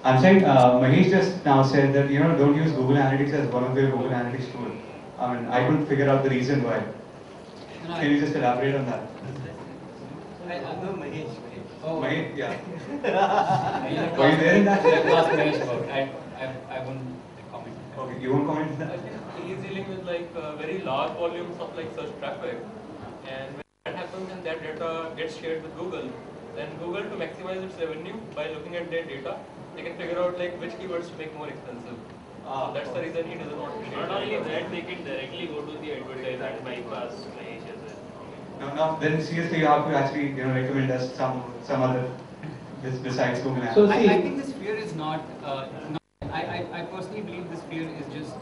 I'm saying Manish just now said that don't use Google Analytics as one of your Google Analytics tool. I mean, I couldn't figure out the reason why. Can you just elaborate on that? I know Mahesh. Oh, Manish, yeah. Were you there in that? Let ask Manish about it. I won't comment. Okay, you won't comment on I that? think he is dealing with like very large volumes of like search traffic, and when that happens and that data gets shared with Google, then Google to maximize its revenue by looking at their data, they can figure out like which keywords to make more expensive. So that's the reason he doesn't want to share. Not only that, they can directly go to the advertiser and bypass Mahesh as well. No, then seriously, you have to actually recommend us some other besides Google So Analytics. see, I think this fear is not I personally believe this fear is just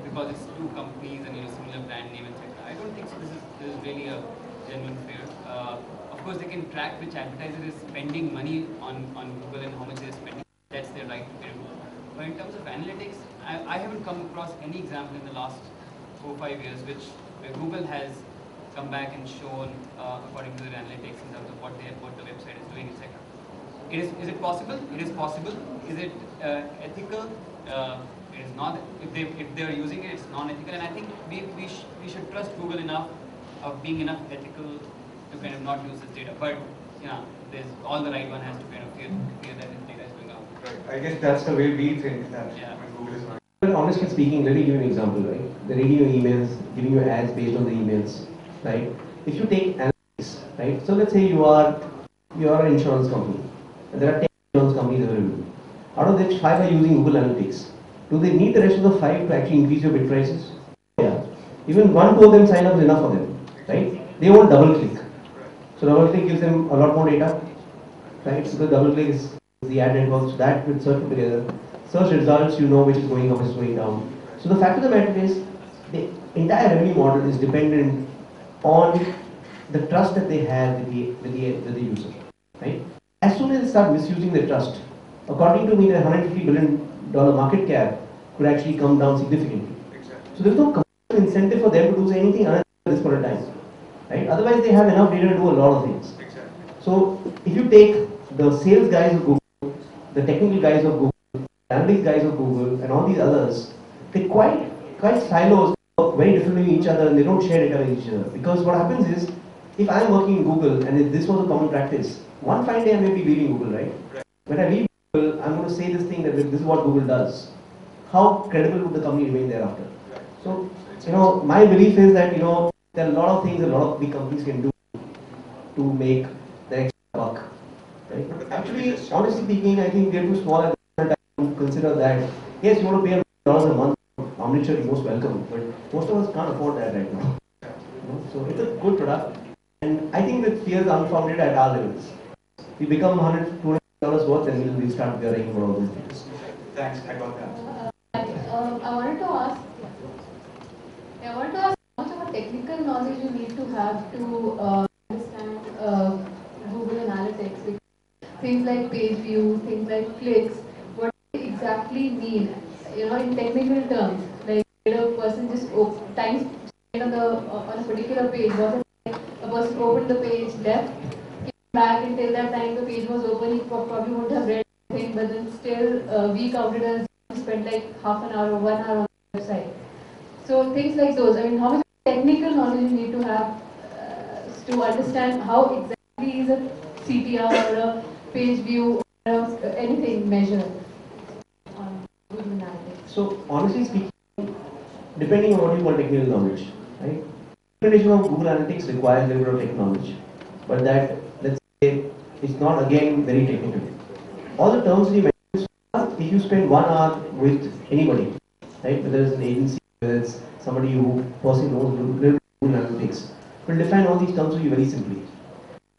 because it's two companies and similar brand name, etc. I don't think so. This is really a genuine fear. Of course, they can track which advertiser is spending money on Google and how much they're spending. That's their right to do. But in terms of analytics, I haven't come across any example in the last 4 or 5 years where Google has come back and shown according to their analytics in terms of what the website is doing, etc. Is it possible? It is possible. Is it ethical? It is not. If they are using it, it's non-ethical. And I think we should trust Google enough of being enough ethical to kind of not use this data. But there's all the right one has to kind of fear that this data is going out. Right. I guess that's the way we think that when Google is not. well, honestly speaking, let me give you an example, right? They're reading your emails, giving you ads based on the emails, right? If you take analytics, right? So let's say you are an insurance company, and there are 10 insurance companies available. Out of which 5 are using Google Analytics. Do they need the rest of the 5 to actually increase your bid prices? Yeah. Even 1, 2 of them sign up is enough for them, right? They won't double click. So double click gives them a lot more data, right? So the double click is the ad networks that with search together. Search results, you know which is going up, which is going down. So the fact of the matter is, the entire revenue model is dependent on the trust that they have with the user, right? As soon as they start misusing the trust, according to me, the $150 billion market cap could actually come down significantly. So there's no commercial incentive for them to do anything other than this point of time, right? Otherwise, they have enough data to do a lot of things. So if you take the sales guys of Google, the technical guys of Google, the analytics guys of Google, and all these others, they're quite silos, work very differently with each other, and they don't share data with each other. Because what happens is, if I'm working in Google and if this was a common practice, one fine day I may be leaving Google, right? When I leave Google, I'm going to say this thing that this is what Google does. How credible would the company remain thereafter? So, my belief is that, there are a lot of things a lot of big companies can do to make the extra buck. Right? Actually, honestly speaking, I think we are too small at the time to consider that. Yes, you want to pay $1 a month, omnichannel, you're most welcome, but most of us can't afford that right now. So it's a good product, and I think that fear is unfounded at our levels. We become $100, $200 worth, and we'll start worrying about all these things. Thanks, I got that. I wanted to ask. I wanted to ask how much of a technical knowledge you need to have to understand Google Analytics. Like, things like page views, things like clicks, what do they exactly mean? In technical terms, like did a person just time spent on a particular page? Was it like a person opened the page, left, came back until that time the page was open? He probably would have read anything, but then still we counted as spent like half an hour or 1 hour on the website. So things like those. I mean, how much technical knowledge you need to have to understand how exactly is a CTR or a page view or anything measured on Google Analytics? So honestly speaking, depending on what you call technical knowledge, right? Implementation of Google Analytics requires a little bit of tech knowledge, but that, let's say, is not again very technical. All the terms we mentioned, if you spend 1 hour with anybody, right, whether it's an agency, whether it's somebody who personally knows Google Analytics, will define all these terms for you very simply.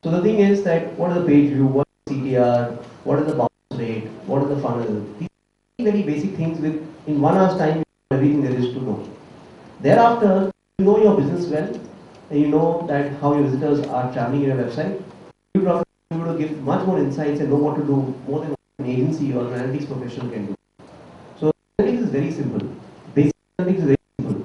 So the thing is that what is the page view, what is CTR, what is the bounce rate, what is the funnel? These are very basic things with in 1 hour's time everything there is to know. Thereafter, you know your business well, and you know that how your visitors are traveling in your website. You will be able to give much more insights and know what to do more than an agency or an analytics professional can do. So analytics is very simple. Basic analytics is very simple.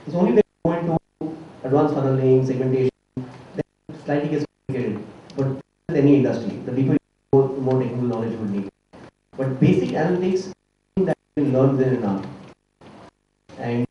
It's only when you go into advanced funneling, segmentation, then slightly gets complicated. But with any industry, the deeper you go, the more technical knowledge you will need. But basic analytics that you learn within an hour. And